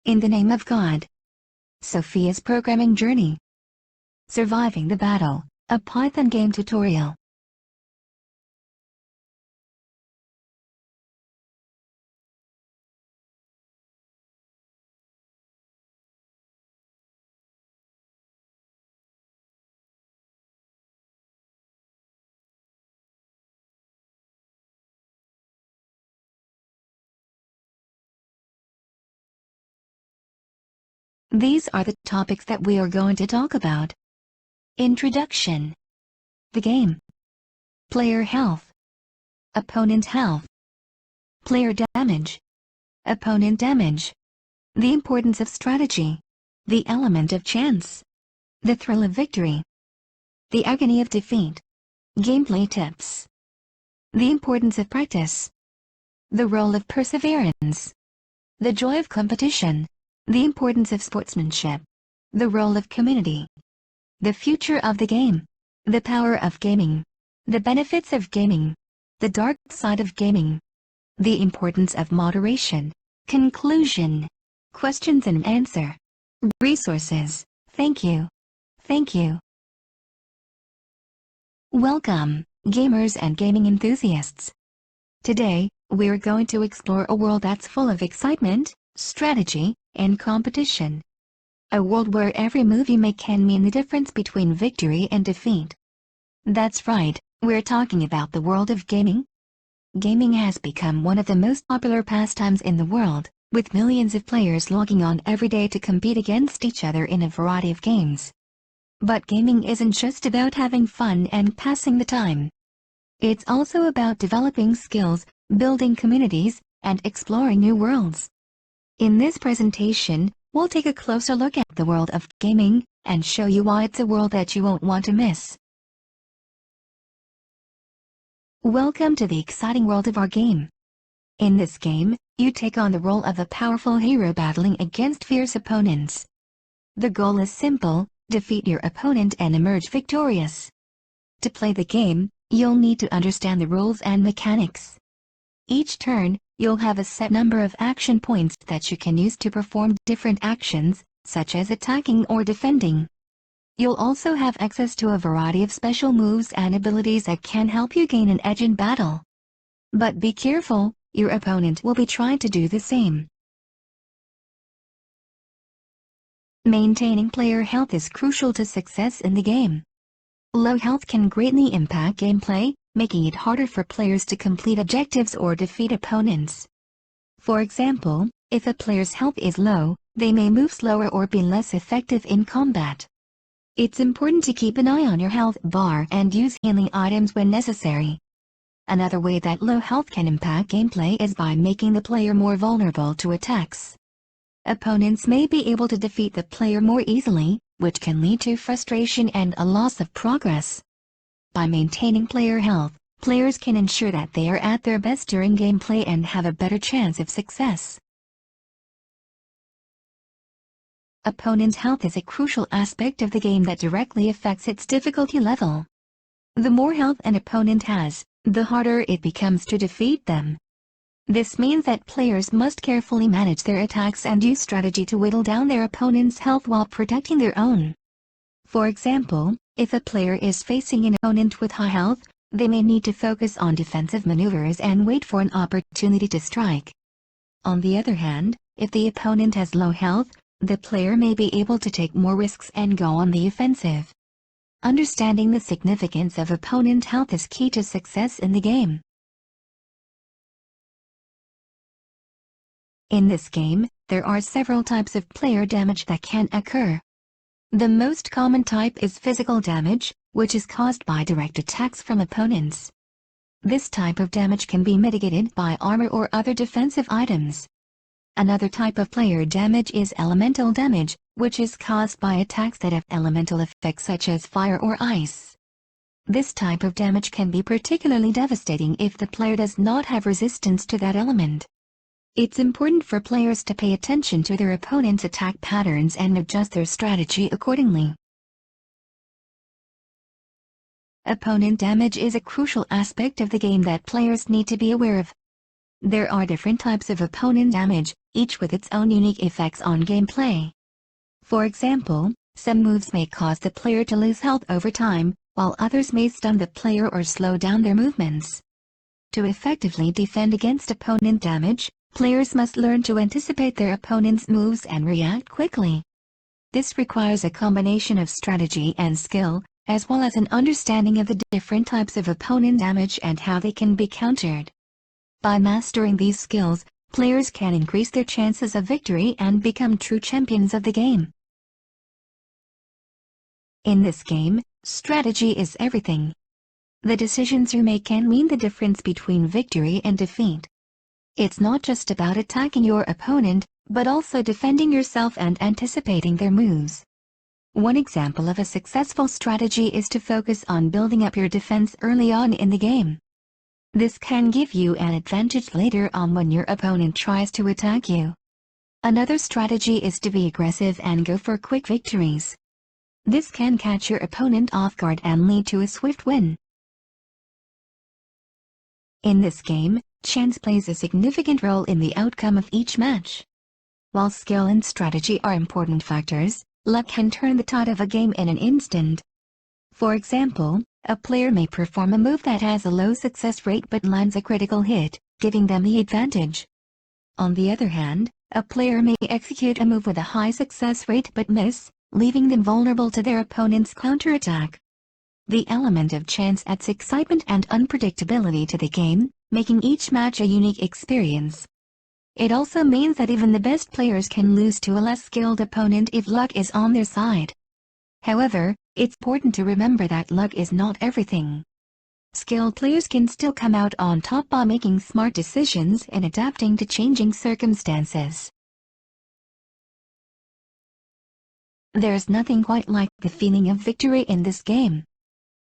In the Name of God. Sophia's Programming Journey. Surviving the Battle, a Python game tutorial. These are the topics that we are going to talk about. Introduction. The game. Player health. Opponent health. Player damage. Opponent damage. The importance of strategy. The element of chance. The thrill of victory. The agony of defeat. Gameplay tips. The importance of practice. The role of perseverance. The joy of competition. The importance of sportsmanship. The role of community. The future of the game. The power of gaming. The benefits of gaming. The dark side of gaming. The importance of moderation. Conclusion. Questions and answer. Resources. Thank you. Thank you. Welcome, gamers and gaming enthusiasts. Today, we're going to explore a world that's full of excitement, strategy, and competition. A world where every move you make can mean the difference between victory and defeat. That's right, we're talking about the world of gaming. Gaming has become one of the most popular pastimes in the world, with millions of players logging on every day to compete against each other in a variety of games. But gaming isn't just about having fun and passing the time. It's also about developing skills, building communities, and exploring new worlds. In this presentation, we'll take a closer look at the world of gaming, and show you why it's a world that you won't want to miss. Welcome to the exciting world of our game. In this game, you take on the role of a powerful hero battling against fierce opponents. The goal is simple: defeat your opponent and emerge victorious. To play the game, you'll need to understand the rules and mechanics. Each turn, you'll have a set number of action points that you can use to perform different actions, such as attacking or defending. You'll also have access to a variety of special moves and abilities that can help you gain an edge in battle. But be careful, your opponent will be trying to do the same. Maintaining player health is crucial to success in the game. Low health can greatly impact gameplay, making it harder for players to complete objectives or defeat opponents. For example, if a player's health is low, they may move slower or be less effective in combat. It's important to keep an eye on your health bar and use healing items when necessary. Another way that low health can impact gameplay is by making the player more vulnerable to attacks. Opponents may be able to defeat the player more easily, which can lead to frustration and a loss of progress. By maintaining player health, players can ensure that they are at their best during gameplay and have a better chance of success. Opponent health is a crucial aspect of the game that directly affects its difficulty level. The more health an opponent has, the harder it becomes to defeat them. This means that players must carefully manage their attacks and use strategy to whittle down their opponent's health while protecting their own. For example, if a player is facing an opponent with high health, they may need to focus on defensive maneuvers and wait for an opportunity to strike. On the other hand, if the opponent has low health, the player may be able to take more risks and go on the offensive. Understanding the significance of opponent health is key to success in the game. In this game, there are several types of player damage that can occur. The most common type is physical damage, which is caused by direct attacks from opponents. This type of damage can be mitigated by armor or other defensive items. Another type of player damage is elemental damage, which is caused by attacks that have elemental effects such as fire or ice. This type of damage can be particularly devastating if the player does not have resistance to that element. It's important for players to pay attention to their opponent's attack patterns and adjust their strategy accordingly. Opponent damage is a crucial aspect of the game that players need to be aware of. There are different types of opponent damage, each with its own unique effects on gameplay. For example, some moves may cause the player to lose health over time, while others may stun the player or slow down their movements. To effectively defend against opponent damage, players must learn to anticipate their opponent's moves and react quickly. This requires a combination of strategy and skill, as well as an understanding of the different types of opponent damage and how they can be countered. By mastering these skills, players can increase their chances of victory and become true champions of the game. In this game, strategy is everything. The decisions you make can mean the difference between victory and defeat. It's not just about attacking your opponent, but also defending yourself and anticipating their moves. One example of a successful strategy is to focus on building up your defense early on in the game. This can give you an advantage later on when your opponent tries to attack you. Another strategy is to be aggressive and go for quick victories. This can catch your opponent off guard and lead to a swift win. In this game, chance plays a significant role in the outcome of each match. While skill and strategy are important factors, luck can turn the tide of a game in an instant. For example, a player may perform a move that has a low success rate but lands a critical hit, giving them the advantage. On the other hand, a player may execute a move with a high success rate but miss, leaving them vulnerable to their opponent's counterattack. The element of chance adds excitement and unpredictability to the game, making each match a unique experience. It also means that even the best players can lose to a less skilled opponent if luck is on their side. However, it's important to remember that luck is not everything. Skilled players can still come out on top by making smart decisions and adapting to changing circumstances. There's nothing quite like the feeling of victory in this game.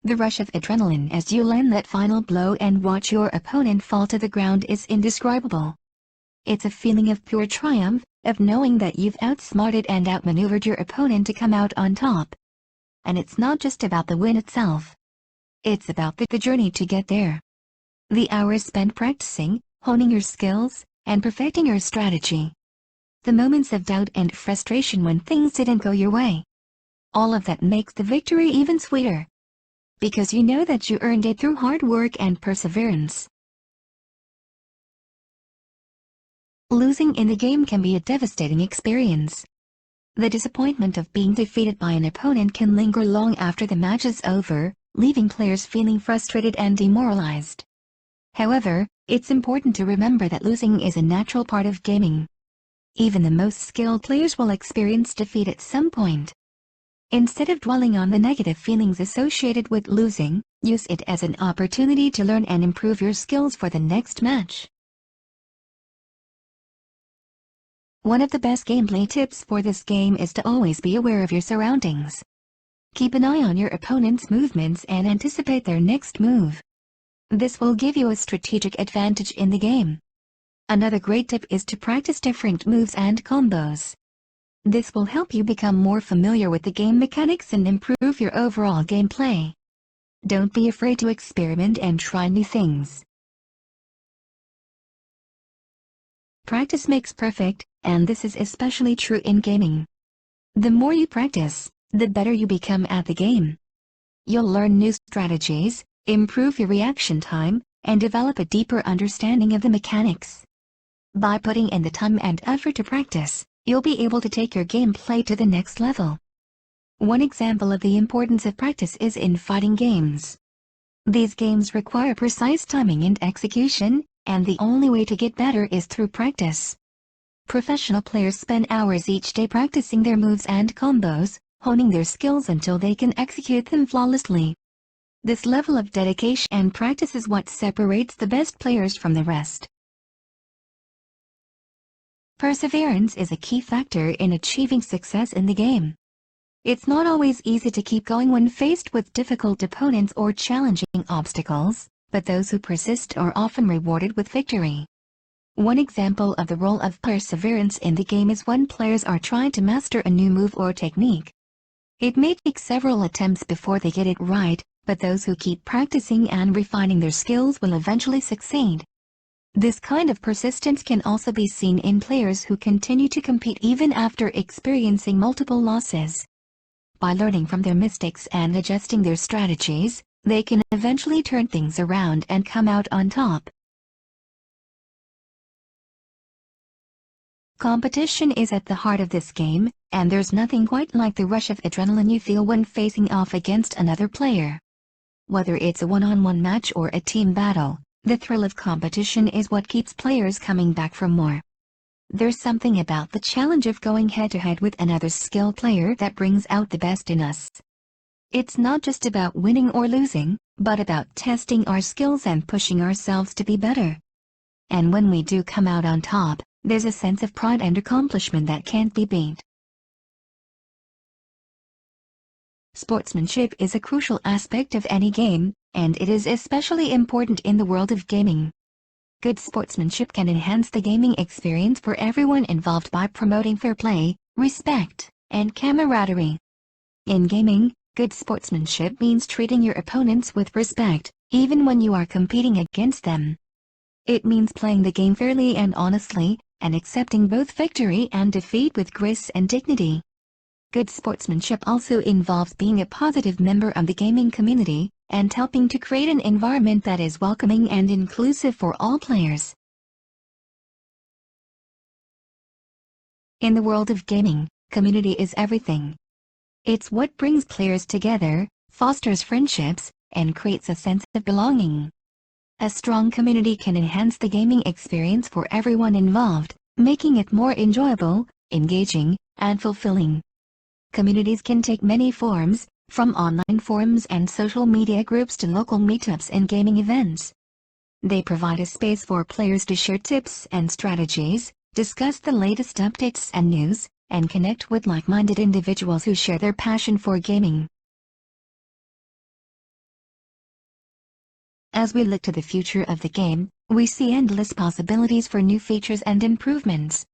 The rush of adrenaline as you land that final blow and watch your opponent fall to the ground is indescribable. It's a feeling of pure triumph, of knowing that you've outsmarted and outmaneuvered your opponent to come out on top. And it's not just about the win itself. It's about the journey to get there. The hours spent practicing, honing your skills, and perfecting your strategy. The moments of doubt and frustration when things didn't go your way. All of that makes the victory even sweeter. Because you know that you earned it through hard work and perseverance. Losing in the game can be a devastating experience. The disappointment of being defeated by an opponent can linger long after the match is over, leaving players feeling frustrated and demoralized. However, it's important to remember that losing is a natural part of gaming. Even the most skilled players will experience defeat at some point. Instead of dwelling on the negative feelings associated with losing, use it as an opportunity to learn and improve your skills for the next match. One of the best gameplay tips for this game is to always be aware of your surroundings. Keep an eye on your opponent's movements and anticipate their next move. This will give you a strategic advantage in the game. Another great tip is to practice different moves and combos. This will help you become more familiar with the game mechanics and improve your overall gameplay. Don't be afraid to experiment and try new things. Practice makes perfect, and this is especially true in gaming. The more you practice, the better you become at the game. You'll learn new strategies, improve your reaction time, and develop a deeper understanding of the mechanics. By putting in the time and effort to practice, you'll be able to take your gameplay to the next level. One example of the importance of practice is in fighting games. These games require precise timing and execution, and the only way to get better is through practice. Professional players spend hours each day practicing their moves and combos, honing their skills until they can execute them flawlessly. This level of dedication and practice is what separates the best players from the rest. Perseverance is a key factor in achieving success in the game. It's not always easy to keep going when faced with difficult opponents or challenging obstacles, but those who persist are often rewarded with victory. One example of the role of perseverance in the game is when players are trying to master a new move or technique. It may take several attempts before they get it right, but those who keep practicing and refining their skills will eventually succeed. This kind of persistence can also be seen in players who continue to compete even after experiencing multiple losses. By learning from their mistakes and adjusting their strategies, they can eventually turn things around and come out on top. Competition is at the heart of this game, and there's nothing quite like the rush of adrenaline you feel when facing off against another player. Whether it's a one-on-one match or a team battle, the thrill of competition is what keeps players coming back for more. There's something about the challenge of going head-to-head with another skilled player that brings out the best in us. It's not just about winning or losing, but about testing our skills and pushing ourselves to be better. And when we do come out on top, there's a sense of pride and accomplishment that can't be beat. Sportsmanship is a crucial aspect of any game, and it is especially important in the world of gaming. Good sportsmanship can enhance the gaming experience for everyone involved by promoting fair play, respect, and camaraderie. In gaming, good sportsmanship means treating your opponents with respect, even when you are competing against them. It means playing the game fairly and honestly, and accepting both victory and defeat with grace and dignity. Good sportsmanship also involves being a positive member of the gaming community, and helping to create an environment that is welcoming and inclusive for all players. In the world of gaming, community is everything. It's what brings players together, fosters friendships, and creates a sense of belonging. A strong community can enhance the gaming experience for everyone involved, making it more enjoyable, engaging, and fulfilling. Communities can take many forms, from online forums and social media groups to local meetups and gaming events. They provide a space for players to share tips and strategies, discuss the latest updates and news, and connect with like-minded individuals who share their passion for gaming. As we look to the future of the game, we see endless possibilities for new features and improvements.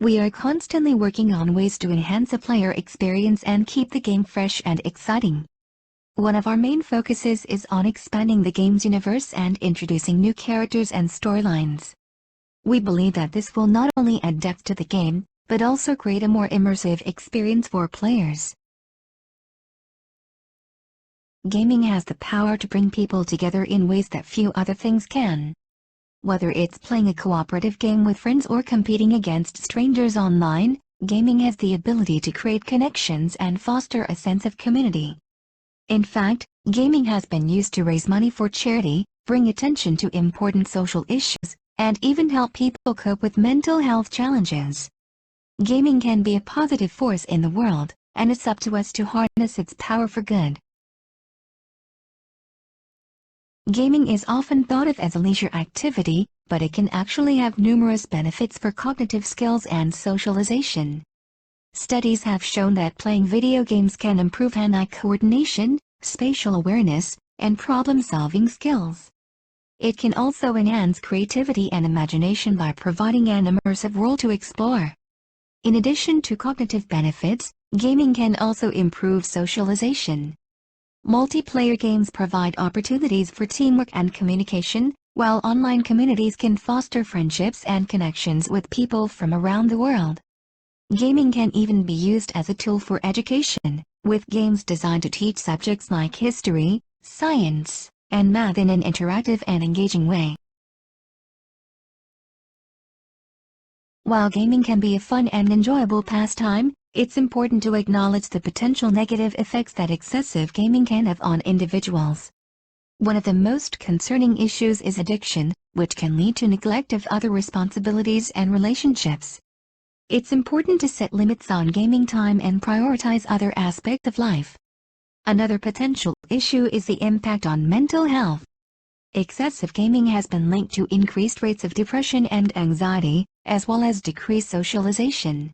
We are constantly working on ways to enhance the player experience and keep the game fresh and exciting. One of our main focuses is on expanding the game's universe and introducing new characters and storylines. We believe that this will not only add depth to the game, but also create a more immersive experience for players. Gaming has the power to bring people together in ways that few other things can. Whether it's playing a cooperative game with friends or competing against strangers online, gaming has the ability to create connections and foster a sense of community. In fact, gaming has been used to raise money for charity, bring attention to important social issues, and even help people cope with mental health challenges. Gaming can be a positive force in the world, and it's up to us to harness its power for good. Gaming is often thought of as a leisure activity, but it can actually have numerous benefits for cognitive skills and socialization. Studies have shown that playing video games can improve hand-eye coordination, spatial awareness, and problem-solving skills. It can also enhance creativity and imagination by providing an immersive world to explore. In addition to cognitive benefits, gaming can also improve socialization. Multiplayer games provide opportunities for teamwork and communication, while online communities can foster friendships and connections with people from around the world. Gaming can even be used as a tool for education, with games designed to teach subjects like history, science, and math in an interactive and engaging way. While gaming can be a fun and enjoyable pastime, it's important to acknowledge the potential negative effects that excessive gaming can have on individuals. One of the most concerning issues is addiction, which can lead to neglect of other responsibilities and relationships. It's important to set limits on gaming time and prioritize other aspects of life. Another potential issue is the impact on mental health. Excessive gaming has been linked to increased rates of depression and anxiety, as well as decreased socialization.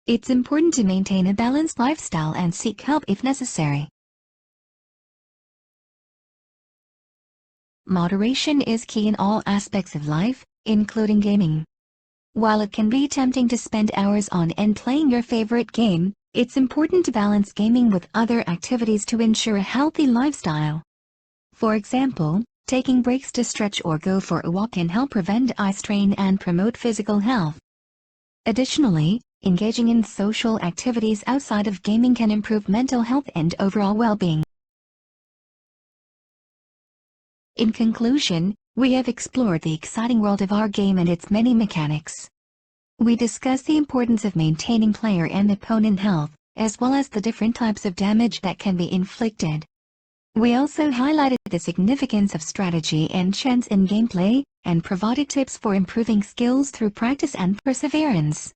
It's important to maintain a balanced lifestyle and seek help if necessary. Moderation is key in all aspects of life, including gaming. While it can be tempting to spend hours on end playing your favorite game, it's important to balance gaming with other activities to ensure a healthy lifestyle. For example, Taking breaks to stretch or go for a walk can help prevent eye strain and promote physical health. Additionally, engaging in social activities outside of gaming can improve mental health and overall well-being. In conclusion, we have explored the exciting world of our game and its many mechanics. We discussed the importance of maintaining player and opponent health, as well as the different types of damage that can be inflicted. We also highlighted the significance of strategy and chance in gameplay, and provided tips for improving skills through practice and perseverance.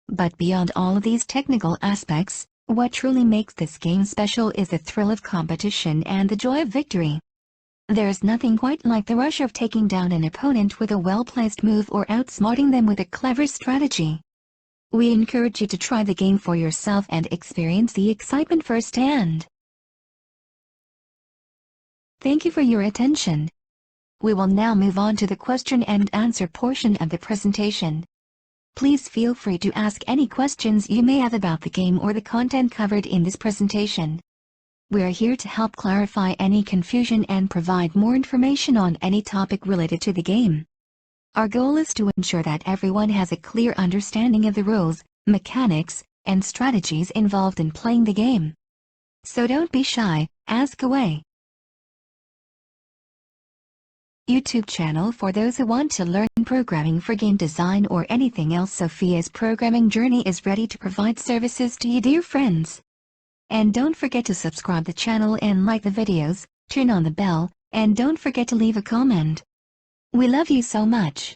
But beyond all of these technical aspects, what truly makes this game special is the thrill of competition and the joy of victory. There's nothing quite like the rush of taking down an opponent with a well-placed move or outsmarting them with a clever strategy. We encourage you to try the game for yourself and experience the excitement firsthand. Thank you for your attention. We will now move on to the question and answer portion of the presentation. Please feel free to ask any questions you may have about the game or the content covered in this presentation. We are here to help clarify any confusion and provide more information on any topic related to the game. Our goal is to ensure that everyone has a clear understanding of the rules, mechanics, and strategies involved in playing the game. So don't be shy, ask away. YouTube channel for those who want to learn programming for game design or anything else. Sophia's programming journey is ready to provide services to you, dear friends. And don't forget to subscribe the channel and like the videos, turn on the bell, and don't forget to leave a comment. We love you so much.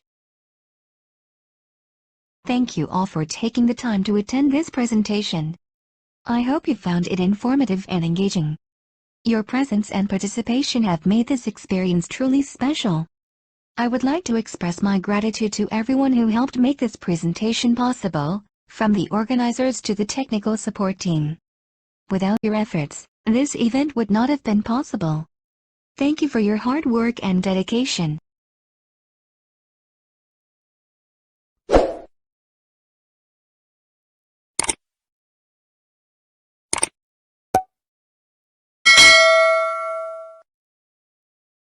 Thank you all for taking the time to attend this presentation. I hope you found it informative and engaging. Your presence and participation have made this experience truly special. I would like to express my gratitude to everyone who helped make this presentation possible, from the organizers to the technical support team. Without your efforts, this event would not have been possible. Thank you for your hard work and dedication.